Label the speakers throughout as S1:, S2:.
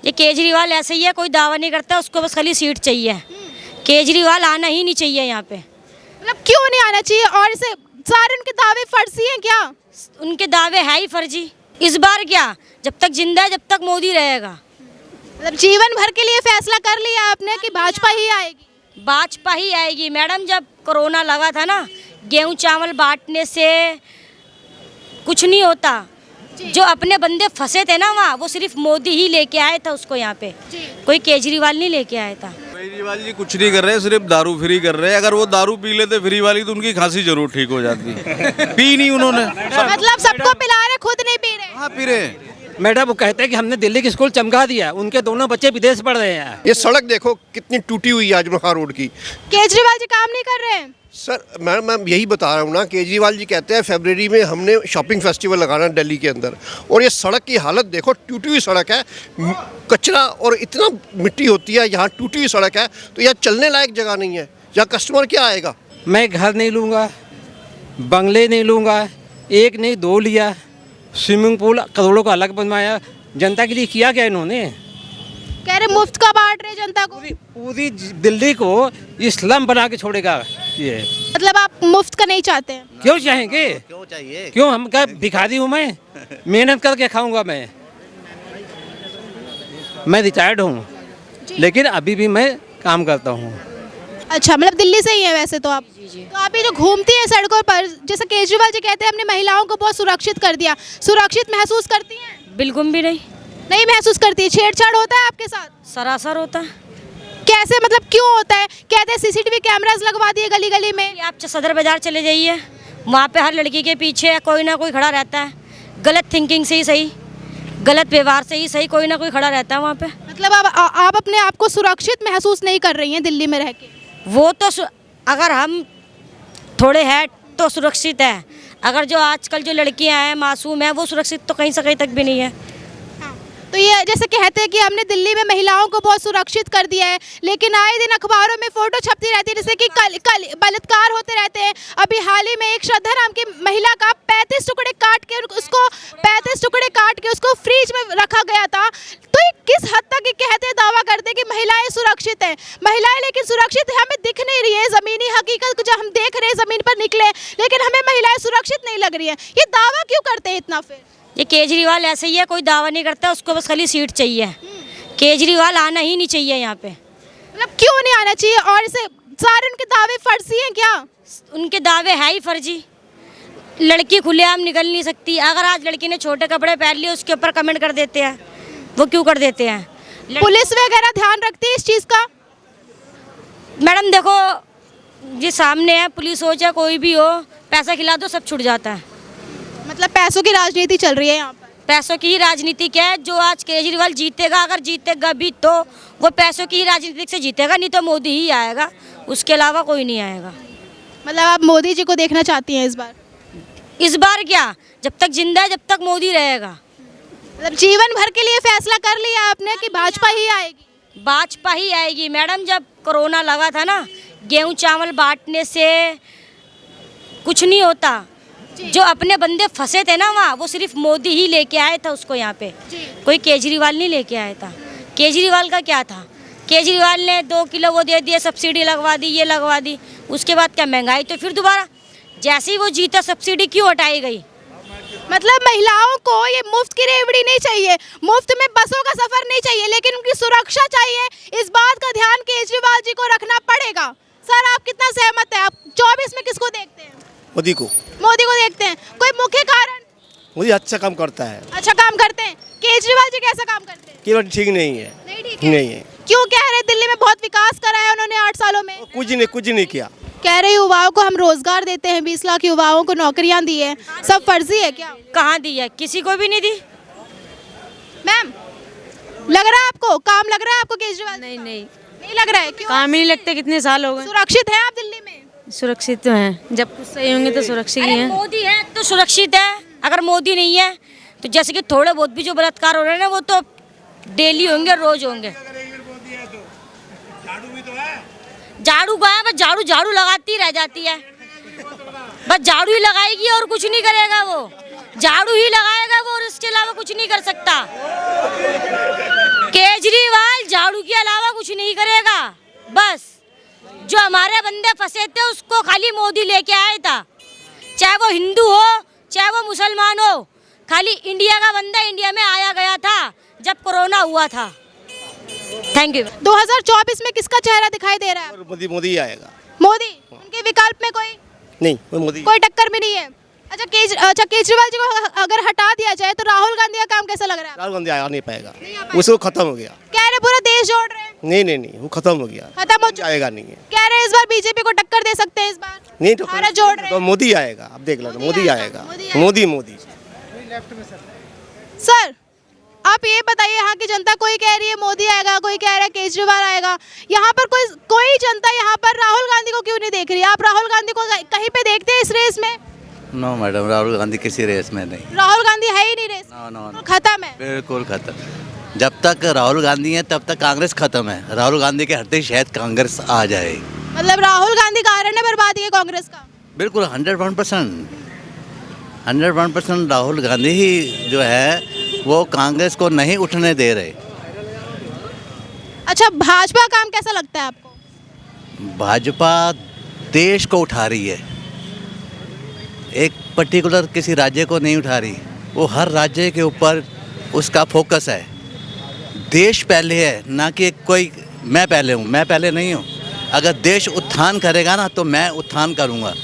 S1: ये केजरीवाल ऐसे ही है, कोई दावा नहीं करता, उसको बस खाली सीट चाहिए। केजरीवाल आना ही नहीं चाहिए यहाँ पे।
S2: मतलब क्यों नहीं आना चाहिए? और इसे सारे उनके दावे फर्जी हैं क्या?
S1: उनके दावे है ही फर्जी। इस बार क्या, जब तक जिंदा है जब तक मोदी रहेगा।
S2: मतलब जीवन भर के लिए फैसला कर लिया आपने कि भाजपा ही आएगी?
S1: भाजपा ही आएगी मैडम। जब कोरोना लगा था ना, गेहूं चावल बांटने से कुछ नहीं होता। जो अपने बंदे फंसे थे ना वहाँ, वो सिर्फ मोदी ही लेके आया था उसको यहाँ पे, कोई केजरीवाल नहीं लेके आया था।
S3: केजरीवाल जी कुछ नहीं कर रहे, सिर्फ दारू फ्री कर रहे हैं। अगर वो दारू पी लेते फ्री वाली तो उनकी खांसी जरूर ठीक हो जाती। पी नहीं उन्होंने।
S2: मतलब सबको पिला रहे, खुद नहीं पी रहे।
S3: हाँ पी रहे।
S4: मैडम वो कहते हैं कि हमने दिल्ली की स्कूल चमका दिया, उनके दोनों बच्चे विदेश पढ़ रहे हैं।
S5: ये सड़क देखो कितनी टूटी हुई है आजमखा रोड की।
S2: केजरीवाल जी काम नहीं कर रहे हैं?
S5: सर मैं यही बता रहा हूँ ना, केजरीवाल जी कहते हैं फरवरी में हमने शॉपिंग फेस्टिवल लगाना है दिल्ली के अंदर, और ये सड़क की हालत देखो, टूटी हुई सड़क है, कचरा और इतना मिट्टी होती है यहाँ, टूटी हुई सड़क है, तो यहाँ चलने लायक जगह नहीं है। यहाँ कस्टमर क्या आएगा? मैं
S4: घर नहीं लूँगा, बंगले नहीं लूँगा, एक नहीं दो लिया, स्विमिंग पूल करोड़ों का अलग बनवाया। जनता के लिए किया क्या इन्होंने?
S2: कह रहे मुफ्त का बांट रहे जनता को।
S4: पूरी दिल्ली को ये स्लम बना के छोड़ेगा ये।
S2: मतलब आप मुफ्त का नहीं चाहते हैं?
S4: क्यों चाहेंगे? क्यों चाहिए? क्यों, हम क्या भिखारी हूँ? मैं मेहनत करके खाऊंगा। मैं रिटायर्ड हूँ, लेकिन अभी भी मैं काम करता हूँ।
S2: अच्छा, मतलब दिल्ली से ही है वैसे तो आप? तो आप ये जो घूमती हैं सड़कों पर, जैसे केजरीवाल जी कहते हैं हमने महिलाओं को बहुत सुरक्षित कर दिया, सुरक्षित महसूस करती हैं?
S1: बिल्कुल भी नहीं।
S2: नहीं महसूस करती? छेड़छाड़ होता है आपके साथ?
S1: सरासर होता है।
S2: कैसे, मतलब क्यों होता है? कहते हैं सीसीटीवी कैमरास लगवा दिए गली गली में।
S1: आप सदर बाजार चले जाइए, वहाँ पे हर लड़की के पीछे कोई ना कोई खड़ा रहता है। गलत थिंकिंग से ही सही, गलत व्यवहार से ही सही, कोई ना कोई खड़ा रहता है वहाँ पे।
S2: मतलब आप अपने आप को सुरक्षित महसूस नहीं कर रही हैं दिल्ली में रह के? वो तो
S1: अगर हम थोड़े हैं तो सुरक्षित है, अगर जो आजकल जो लड़कियां हैं मासूम हैं वो सुरक्षित तो कहीं से कहीं तक भी नहीं है।
S2: तो ये जैसे कहते हैं कि हमने दिल्ली में महिलाओं को बहुत सुरक्षित कर दिया है, लेकिन आए दिन अखबारों में फोटो छपती रहती है जैसे कि कल बलात्कार होते रहते हैं। अभी हाल ही में एक श्रद्धा नाम की महिला का 35 टुकड़े काट के उसको फ्रीज में रखा गया था। तो ये किस हद तक कहते दावा करते हैं कि महिलाएं सुरक्षित हैं? महिलाएं लेकिन सुरक्षित हमें दिख नहीं रही है। ज़मीनी हकीकत जो हम देख रहे हैं, ज़मीन पर निकले, लेकिन हमें महिलाएं सुरक्षित नहीं लग रही है। ये दावा क्यों करते हैं इतना? फिर
S1: ये केजरीवाल ऐसे ही है, कोई दावा नहीं करता, उसको बस खाली सीट चाहिए। केजरीवाल आना ही नहीं चाहिए यहाँ पे।
S2: मतलब क्यों नहीं आना चाहिए? और इसे सारे उनके दावे फर्जी हैं क्या?
S1: उनके दावे है ही फर्जी। लड़की खुलेआम निकल नहीं सकती। अगर आज लड़की ने छोटे कपड़े पहन लिए उसके ऊपर कमेंट कर देते हैं। वो क्यों कर देते हैं?
S2: पुलिस वगैरह ध्यान रखती है इस चीज़ का?
S1: मैडम देखो, ये सामने है, पुलिस हो चाहे कोई भी हो, पैसा खिला दो सब छूट जाता है।
S2: मतलब पैसों की राजनीति चल रही है यहाँ पर?
S1: पैसों की ही राजनीति क्या है? जो आज केजरीवाल जीतेगा, अगर जीतेगा भी तो वो पैसों की ही राजनीति से जीतेगा, नहीं तो मोदी ही आएगा, उसके अलावा कोई नहीं आएगा।
S2: मतलब आप मोदी जी को देखना चाहती हैं इस बार?
S1: इस बार क्या, जब तक जिंदा है जब तक मोदी रहेगा।
S2: मतलब जीवन भर के लिए फैसला कर लिया आपने कि भाजपा ही आएगी?
S1: भाजपा ही आएगी मैडम। जब कोरोना लगा था ना, गेहूं चावल बांटने से कुछ नहीं होता। जो अपने बंदे फंसे थे ना वहाँ, वो सिर्फ मोदी ही लेके आया था उसको यहाँ पे, कोई केजरीवाल नहीं लेके आया था। केजरीवाल का क्या था? केजरीवाल ने 2 किलो वो दे दिए, सब्सिडी लगवा दी, ये लगवा दी, उसके बाद क्या महंगाई तो फिर दोबारा जैसे ही वो जीता सब्सिडी क्यों हटाई गई?
S2: मतलब महिलाओं को ये मुफ्त की रेवड़ी नहीं चाहिए, मुफ्त में बसों का सफर नहीं चाहिए, लेकिन उनकी सुरक्षा चाहिए। इस बात का ध्यान केजरीवाल जी को रखना पड़ेगा। सर आप कितना सहमत हैं? आप 24 में किसको देखते हैं?
S5: मोदी को।
S2: मोदी को देखते हैं। कोई मुख्य कारण?
S5: मोदी अच्छा काम करता है।
S2: अच्छा काम करते हैं। केजरीवाल जी कैसा काम करते हैं?
S5: केवल ठीक नहीं है।
S2: नहीं ठीक है?
S5: नहीं है।
S2: क्यों कह रहे दिल्ली में बहुत विकास करा है उन्होंने 8 सालों में?
S5: कुछ नहीं किया।
S2: कह रहे युवाओं को हम रोजगार देते हैं, 20 लाख युवाओं को नौकरियां दी है, सब फर्जी है क्या?
S1: कहाँ दी है? किसी को भी नहीं दी।
S2: मैम लग रहा है आपको, काम लग रहा है आपको केजरीवाल? नहीं लग रहा है। क्यों?
S6: काम ही नहीं लगते, कितने साल हो गए।
S2: सुरक्षित है आप दिल्ली में?
S6: सुरक्षित तो हैं, जब कुछ सही होंगे तो सुरक्षित ही
S1: अरे
S6: हैं।
S1: मोदी है तो सुरक्षित है, अगर मोदी नहीं है तो जैसे कि थोड़े बहुत भी जो बलात्कार हो रहे हैं ना, वो तो डेली होंगे, रोज होंगे। झाड़ू का है, बस झाड़ू लगाती रह जाती है, बस झाड़ू ही लगाएगी और कुछ नहीं करेगा। वो झाड़ू ही लगाएगा वो, और इसके अलावा कुछ नहीं कर सकता। दारू के अलावा कुछ नहीं करेगा। बस जो हमारे बंदे फंसे थे उसको खाली मोदी लेके आया था, चाहे वो हिंदू हो चाहे वो मुसलमान हो, खाली इंडिया का बंदा इंडिया में आया गया था जब कोरोना हुआ था। Thank you.
S2: 2024 में किसका चेहरा दिखाई दे रहा है?
S5: मोदी आएगा।
S2: मोदी। उनके विकल्प में कोई
S5: नहीं, मोदी।
S2: कोई टक्कर भी नहीं है। अच्छा केजरीवाल जी को अगर हटा दिया जाए तो राहुल गांधी का काम कैसा लग रहा है?
S5: राहुल गांधी आ नहीं पाएगा, उसको खत्म हो गया।
S2: कह रहे पूरा देश जोड़ रहे हैं।
S5: नहीं, वो खत्म हो गया,
S2: खत्म हो चुका
S5: आएगा नहीं है।
S2: कह रहे इस बार बीजेपी को टक्कर दे सकते हैं इस बार।
S5: नहीं तो
S2: भारत जोड़ रहे हैं।
S5: मोदी आएगा, अब देख लो, मोदी आएगा। मोदी।
S2: सर आप ये बताइए, यहाँ की जनता कोई कह रही है मोदी आएगा, कोई कह रहा है केजरीवाल आएगा। यहाँ पर कोई जनता यहाँ पर राहुल गांधी को क्यों नहीं देख रही? आप राहुल गांधी को कहीं पे देखते हैं इस रेस में?
S7: नो मैडम, राहुल गांधी किसी रेस में नहीं।
S2: राहुल गांधी है ही नहीं रेस।
S7: नो,
S2: खत्म है,
S7: बिल्कुल खत्म। जब तक राहुल गांधी है तब तक कांग्रेस खत्म है। राहुल गांधी के हटते ही शायद कांग्रेस आ जाए।
S2: मतलब राहुल गांधी कारण है बर्बादी है कांग्रेस का?
S7: बिल्कुल 101% राहुल गांधी ही जो है वो कांग्रेस को नहीं उठने दे रहे।
S2: अच्छा भाजपा काम कैसा लगता है आपको?
S7: भाजपा देश को उठा रही है, एक पर्टिकुलर किसी राज्य को नहीं उठा रही। वो हर राज्य के ऊपर उसका फोकस है। देश पहले है, ना कि कोई मैं पहले हूँ। मैं पहले नहीं हूँ। अगर देश उत्थान करेगा ना तो मैं उत्थान करूँगा।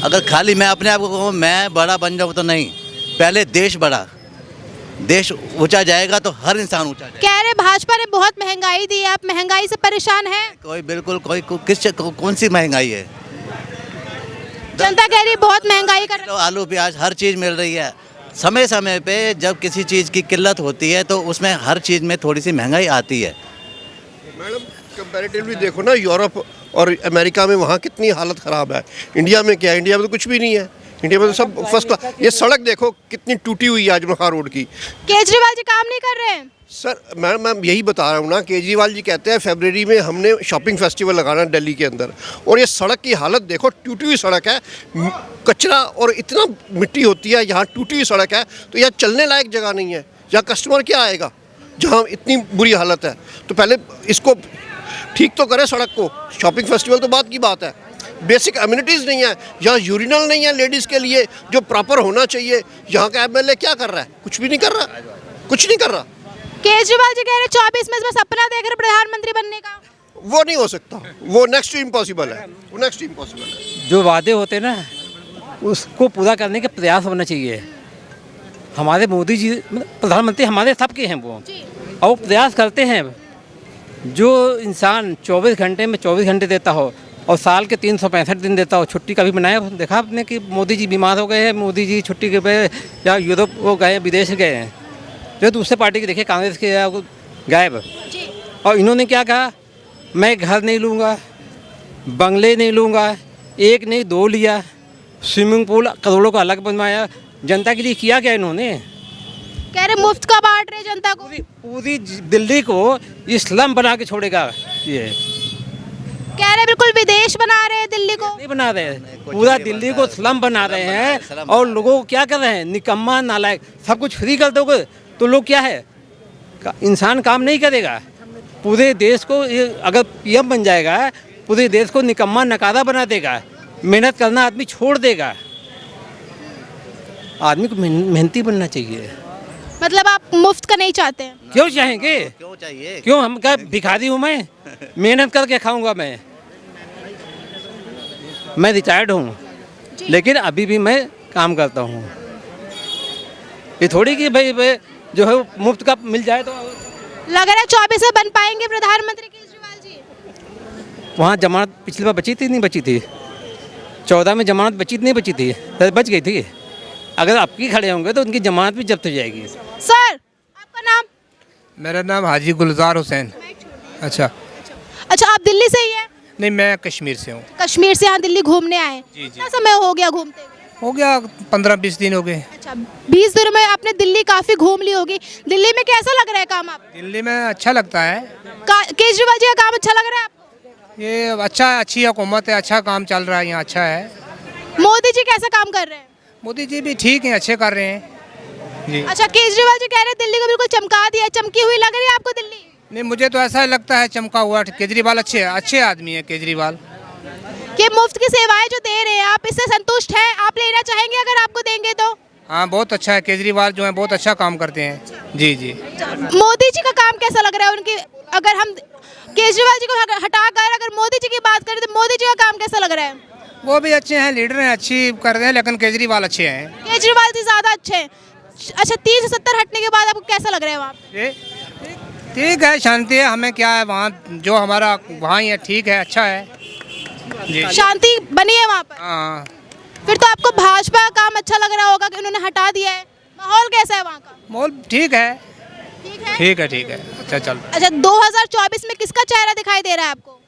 S7: अगर खाली मैं अपने आप को कहूँ मैं बड़ा बन जाऊँ तो नहीं, पहले देश बड़ा, देश ऊंचा जाएगा तो हर इंसान ऊंचा जाएगा।
S2: कह रहे भाजपा ने बहुत महंगाई दी है, आप महंगाई से परेशान हैं?
S7: कोई बिल्कुल कौन सी महंगाई है?
S2: जनता कह रही है बहुत महंगाई कर।
S7: तो आलू प्याज हर चीज़ मिल रही है। समय समय पे जब किसी चीज़ की किल्लत होती है तो उसमें हर चीज़ में थोड़ी सी महंगाई आती है।
S5: मैडम कंपैरेटिवली देखो ना, यूरोप और अमेरिका में वहाँ कितनी हालत ख़राब है। इंडिया में क्या है? इंडिया में तो कुछ भी नहीं है। इंडिया में तो सब फर्स्ट क्लास। ये सड़क देखो कितनी टूटी हुई है आज मखा रोड की।
S2: केजरीवाल जी काम नहीं कर रहे हैं?
S5: सर मैं यही बता रहा हूँ ना, केजरीवाल जी कहते हैं फरवरी में हमने शॉपिंग फेस्टिवल लगाना दिल्ली के अंदर, और ये सड़क की हालत देखो, टूटी हुई सड़क है, कचरा और इतना मिट्टी होती है यहाँ, टूटी हुई सड़क है, तो यहाँ चलने लायक जगह नहीं है। यहाँ कस्टमर क्या आएगा जहाँ इतनी बुरी हालत है? तो पहले इसको ठीक तो करें सड़क को। शॉपिंग फेस्टिवल तो बात की बात है, बेसिक अम्यूनिटीज़ नहीं है यहाँ, यूरिनल नहीं है लेडीज़ के लिए जो प्रॉपर होना चाहिए। यहाँ का एमएलए क्या कर रहा है? कुछ भी नहीं कर रहा, कुछ नहीं कर रहा।
S2: केजरीवाल जी कह रहे 24 में सपना देख रहे प्रधानमंत्री बनने का।
S5: वो नहीं हो सकता, वो नेक्स्ट इम्पॉसिबल है, वो नेक्स्ट इम्पॉसिबल है।
S4: जो वादे होते हैं ना उसको पूरा करने का प्रयास होना चाहिए। हमारे मोदी जी प्रधानमंत्री हमारे सबके हैं वो, और वो प्रयास करते हैं। जो इंसान 24 घंटे में 24 घंटे देता हो और साल के 365 दिन देता हो, छुट्टी कभी बनाया देखा आपने कि मोदी जी बीमार हो गए हैं, मोदी जी छुट्टी के पे या यूरोप वो गए, विदेश गए हैं। जो दूसरे पार्टी के देखे कांग्रेस के या गायब। और इन्होंने क्या कहा, मैं घर नहीं लूँगा, बंगले नहीं लूँगा, एक नहीं दो लिया, स्विमिंग पूल करोड़ों का अलग बनवाया। जनता के लिए किया क्या इन्होंने?
S2: कह रहे मुफ्त का बांट रहे जनता को।
S4: पूरी दिल्ली को इस्लाम बना के छोड़ेगा ये।
S2: कह रहे बिल्कुल विदेश बना रहे हैं दिल्ली को।
S4: नहीं बना रहे हैं, पूरा दिल्ली को स्लम बना रहे हैं। और लोगों को क्या कर रहे हैं, निकम्मा नालायक। सब कुछ फ्री कर दोगे तो लोग क्या है, इंसान काम नहीं करेगा। पूरे देश को अगर पीएम बन जाएगा, पूरे देश को निकम्मा नकारा बना देगा। मेहनत करना आदमी छोड़ देगा। आदमी को मेहनती बनना चाहिए।
S2: मतलब आप मुफ्त का नहीं चाहते हैं?
S4: क्यों चाहेंगे?
S7: क्यों चाहिए?
S4: क्यों, हम क्या भिखारी हूँ? मैं मेहनत करके खाऊंगा। मैं रिटायर्ड हूँ लेकिन अभी भी मैं काम करता हूँ। ये थोड़ी कि भाई जो है मुफ्त का मिल जाए। तो
S2: लग रहा है 24 में बन पाएंगे प्रधानमंत्री केजरीवाल जी?
S4: वहाँ जमानत पिछली बार बची थी नहीं बची थी? 14 में जमानत बची नहीं बची थी? बच गई थी। अगर आपकी खड़े होंगे तो उनकी जमानत भी जब्त हो जाएगी।
S2: सर आपका नाम?
S8: मेरा नाम हाजी गुलजार हुसैन। अच्छा
S2: आप दिल्ली से ही हैं?
S8: नहीं, मैं कश्मीर से हूँ।
S2: कश्मीर से यहाँ दिल्ली घूमने आए?
S8: जी।
S2: कितना समय हो गया घूमते हुए?
S8: हो गया 15-20 दिन हो गए।
S2: अच्छा 20 दिनों में आपने दिल्ली काफी घूम ली होगी। दिल्ली में कैसा लग रहा है काम आपको?
S8: दिल्ली में अच्छा लगता है।
S2: केजरीवाल जी का काम अच्छा लग रहा है आपको?
S8: ये अच्छा, अच्छी हुकूमत है, अच्छा काम चल रहा है यहाँ, अच्छा है।
S2: मोदी जी कैसा काम कर रहे हैं?
S8: मोदी जी भी ठीक हैं, अच्छे कर रहे हैं जी।
S2: अच्छा केजरीवाल जी कह रहे हैं दिल्ली को बिल्कुल चमका दिया, चमकी हुई लग रही है आपको दिल्ली?
S8: नहीं, मुझे तो ऐसा लगता है चमका हुआ केजरीवाल अच्छे आदमी है केजरीवाल।
S2: कि मुफ्त की सेवाएं जो दे रहे हैं आप इससे संतुष्ट हैं, आप लेना चाहेंगे अगर आपको देंगे तो?
S8: हाँ, बहुत अच्छा है केजरीवाल जो है, बहुत अच्छा काम करते हैं। जी जी।
S2: मोदी जी का काम कैसा लग रहा है उनकी? अगर हम केजरीवाल जी को हटाकर अगर मोदी जी की बात करें तो मोदी जी का काम कैसा लग रहा है?
S8: वो भी अच्छे हैं, लीडर हैं, अच्छी कर रहे हैं, लेकिन केजरीवाल अच्छे हैं।
S2: केजरीवाल जी ज्यादा अच्छे हैं। अच्छा, 370 हटने के बाद आपको कैसा लग रहा है वहाँ पे?
S8: ठीक है, शांति है, हमें क्या है वहाँ, जो हमारा वहाँ ही है, ठीक है, अच्छा है जी।
S2: शांति बनी है वहाँ पर?
S8: हाँ,
S2: फिर तो आपको भाजपा का काम अच्छा लग रहा होगा कि उन्होंने हटा दिया है। माहौल कैसा है वहाँ का?
S8: मोल ठीक है,
S2: ठीक है।
S8: ठीक है, ठीक है, अच्छा चल।
S2: अच्छा, 2024 में किसका चेहरा दिखाई दे रहा है आपको?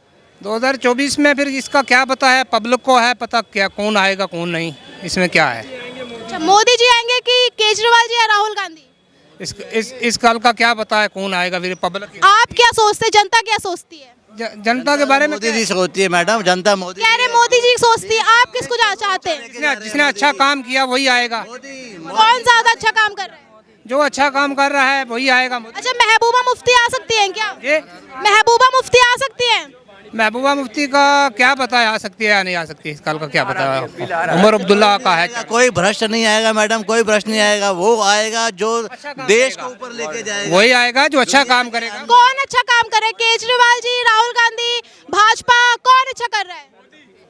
S8: 2024 में फिर इसका क्या पता है, पब्लिक को है पता क्या कौन आएगा कौन नहीं, इसमें क्या है।
S2: अच्छा, मोदी जी आएंगे कि केजरीवाल जी या राहुल गांधी?
S8: इस काल का क्या पता है कौन आएगा, फिर पब्लिक।
S2: आप क्या सोचते हैं, जनता क्या सोचती है?
S8: जनता के बारे में
S7: मोदी जी सोचती है मैडम, जनता मोदी
S2: कह रहे मोदी जी सोचती है, आप किसको चाहते हैं?
S8: जिसने अच्छा काम किया वही आएगा।
S2: कौन ज्यादा अच्छा काम कर रहा है?
S8: जो अच्छा काम कर रहा है वही आएगा।
S2: अच्छा, महबूबा मुफ्ती आ सकती हैं क्या?
S8: ये
S2: महबूबा मुफ्ती आ सकती हैं?
S8: महबूबा मुफ्ती का क्या पता है, आ सकती है या नहीं आ सकती, इस काल का क्या पता है। उमर अब्दुल्ला का है।
S7: कोई भ्रष्ट नहीं आएगा मैडम, कोई भ्रष्ट नहीं आएगा। वो आएगा जो देश को ऊपर लेके जाएगा,
S8: वही आएगा जो अच्छा काम करेगा।
S2: कौन अच्छा काम कर रहा है? केजरीवाल जी, राहुल गांधी, भाजपा, कौन अच्छा कर रहा है?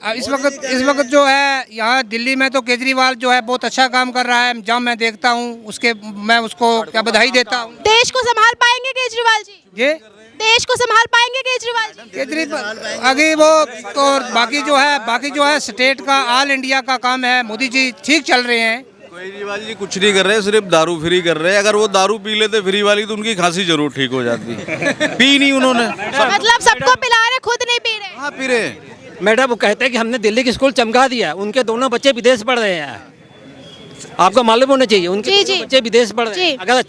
S8: अब इस वक्त जो है यहाँ दिल्ली में तो केजरीवाल जो है बहुत अच्छा काम कर रहा है। जब मैं देखता हूँ उसके, मैं उसको क्या बधाई देता हूँ।
S2: देश को संभाल पाएंगे केजरीवाल जी?
S8: ये
S2: देश को संभाल पाएंगे केजरीवाल जी?
S8: केजरीवाल आगे वो तो बाकी जो है स्टेट का, ऑल इंडिया का काम है, मोदी जी ठीक चल रहे हैं।
S3: केजरीवाल जी कुछ नहीं कर रहे, सिर्फ दारू फ्री कर रहे हैं। अगर वो दारू पी लेते फ्री वाली तो उनकी खांसी जरूर ठीक हो जाती। पी नहीं उन्होंने।
S2: मतलब सबको पिला रहे, खुद नहीं पी रहे?
S3: हाँ, पी रहे।
S4: मैडम वो कहते हैं कि हमने दिल्ली की स्कूल चमका दिया, उनके दोनों बच्चे विदेश पढ़ रहे हैं। आपको मालूम होना चाहिए, उनके
S2: जी,
S4: दोनों
S2: जी।
S4: बच्चे विदेश पढ़ रहे हैं।
S2: जी।
S4: अगर